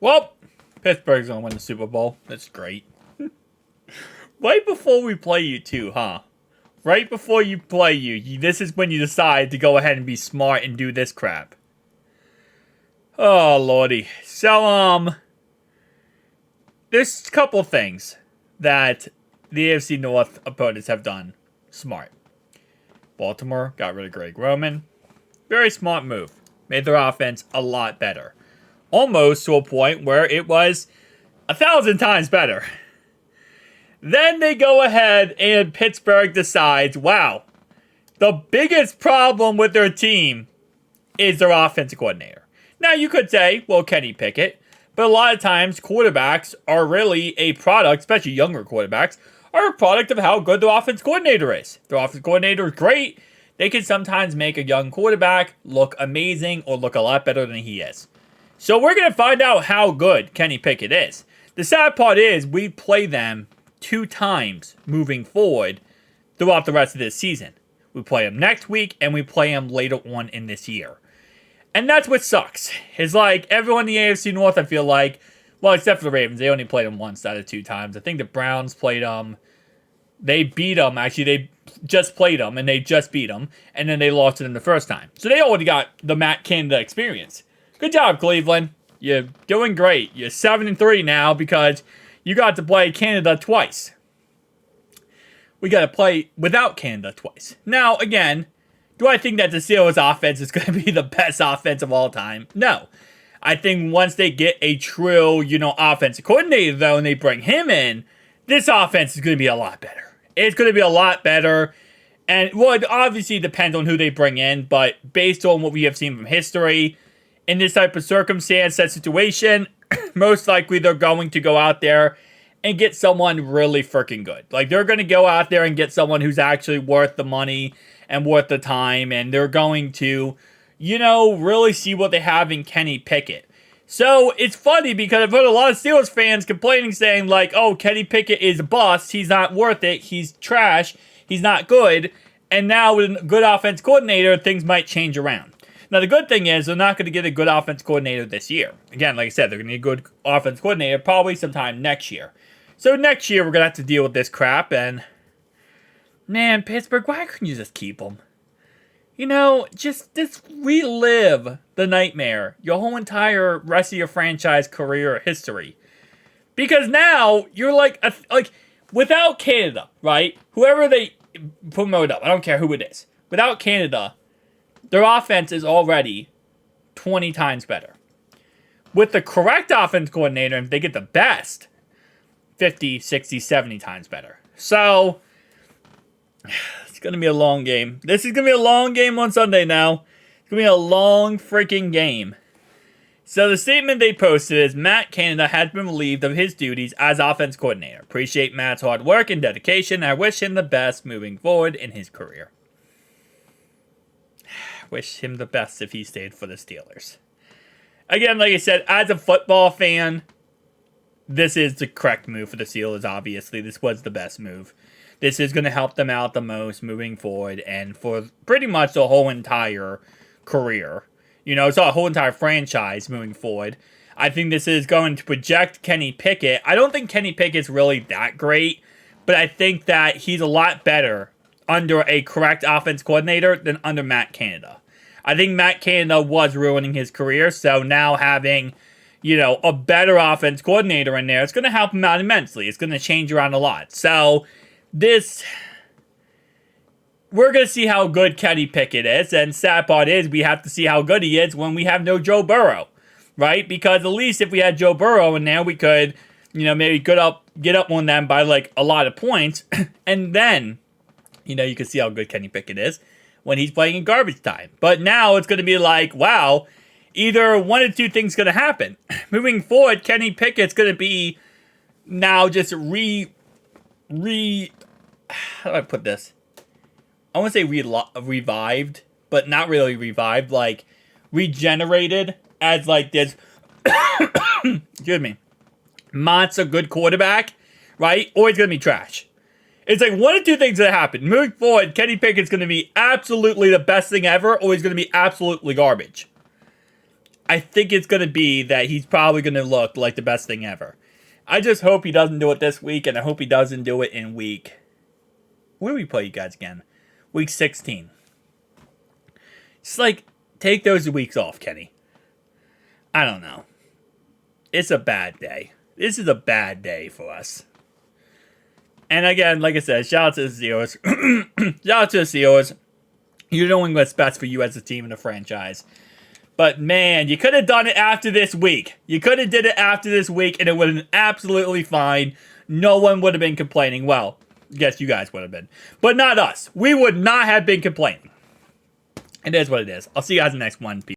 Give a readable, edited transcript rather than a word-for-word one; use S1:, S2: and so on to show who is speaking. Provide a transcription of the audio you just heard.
S1: Well, Pittsburgh's gonna win the Super Bowl. That's great. Right before we play you too, huh? Right before you play you, this is when you decide to go ahead and be smart and do this crap. Oh, lordy. So, there's a couple things that the AFC North opponents have done smart. Baltimore got rid of Greg Roman. Very smart move. Made their offense a lot better. Almost to a point where it was 1,000 times better. Then they go ahead and Pittsburgh decides, wow, the biggest problem with their team is their offensive coordinator. Now you could say, well, Kenny Pickett, but a lot of times quarterbacks are really a product, especially younger quarterbacks, are a product of how good their offensive coordinator is. Their offensive coordinator is great. They can sometimes make a young quarterback look amazing or look a lot better than he is. So we're going to find out how good Kenny Pickett is. The sad part is we play them 2 times moving forward throughout the rest of this season. We play them next week and we play them later on in this year. And that's what sucks. It's like everyone in the AFC North, I feel like, well, except for the Ravens, they only played them once out of 2 times. I think the Browns played them. They beat them. Actually, they just played them and they just beat them. And then they lost to them the first time. So they already got the Matt Canada experience. Good job, Cleveland. You're doing great. You're 7-3 now because you got to play Canada twice. We got to play without Canada twice. Now, again, do I think that the Steelers' offense is going to be the best offense of all time? No. I think once they get a true, offensive coordinator, though, and they bring him in, this offense is going to be a lot better. It's going to be a lot better. And, well, it obviously depends on who they bring in, but based on what we have seen from history, in this type of circumstance, that situation, most likely they're going to go out there and get someone really freaking good. Like, they're going to go out there and get someone who's actually worth the money and worth the time, and they're going to, really see what they have in Kenny Pickett. So, it's funny because I've heard a lot of Steelers fans complaining, saying, like, oh, Kenny Pickett is a bust, he's not worth it, he's trash, he's not good, and now with a good offense coordinator, things might change around. Now, the good thing is they're not going to get a good offense coordinator this year. Again, like I said, they're going to need a good offense coordinator probably sometime next year. So next year, we're going to have to deal with this crap. And, man, Pittsburgh, why couldn't you just keep them? Just relive the nightmare your whole entire rest of your franchise career history. Because now, you're like without Canada, right? Whoever they promote up, I don't care who it is. Without Canada, their offense is already 20 times better. With the correct offense coordinator, if they get the best, 50, 60, 70 times better. So, it's going to be a long game. This is going to be a long game on Sunday now. It's going to be a long freaking game. So, the statement they posted is, Matt Canada has been relieved of his duties as offense coordinator. Appreciate Matt's hard work and dedication. I wish him the best moving forward in his career. Wish him the best if he stayed for the Steelers. Again, like I said, as a football fan, this is the correct move for the Steelers, obviously. This was the best move. This is going to help them out the most moving forward and for pretty much the whole entire career. It's a whole entire franchise moving forward. I think this is going to project Kenny Pickett. I don't think Kenny Pickett's really that great, but I think that he's a lot better under a correct offense coordinator than under Matt Canada. I think Matt Canada was ruining his career, so now having, a better offense coordinator in there, it's going to help him out immensely. It's going to change around a lot. So, we're going to see how good Kenny Pickett is, and sad part is we have to see how good he is when we have no Joe Burrow, right? Because at least if we had Joe Burrow in there, we could, maybe get up on them by, like, a lot of points, and then you can see how good Kenny Pickett is when he's playing in garbage time. But now it's going to be like, wow, either one of 2 things going to happen. Moving forward, Kenny Pickett's going to be now just how do I put this? I want to say revived, but not really revived, like regenerated as like this, excuse me, monster good quarterback, right? Or he's going to be trash. It's like one of 2 things that happen. Moving forward, Kenny Pickett's going to be absolutely the best thing ever, or he's going to be absolutely garbage. I think it's going to be that he's probably going to look like the best thing ever. I just hope he doesn't do it this week, and I hope he doesn't do it in week... Where do we play you guys again? Week 16. It's like, take those weeks off, Kenny. I don't know. It's a bad day. This is a bad day for us. And again, like I said, shout out to the Steelers. Shout out to the Steelers. You're doing what's best for you as a team and a franchise. But man, you could have done it after this week. You could have did it after this week, and it would have been absolutely fine. No one would have been complaining. Well, I guess you guys would have been. But not us. We would not have been complaining. It is what it is. I'll see you guys in the next one. Peace.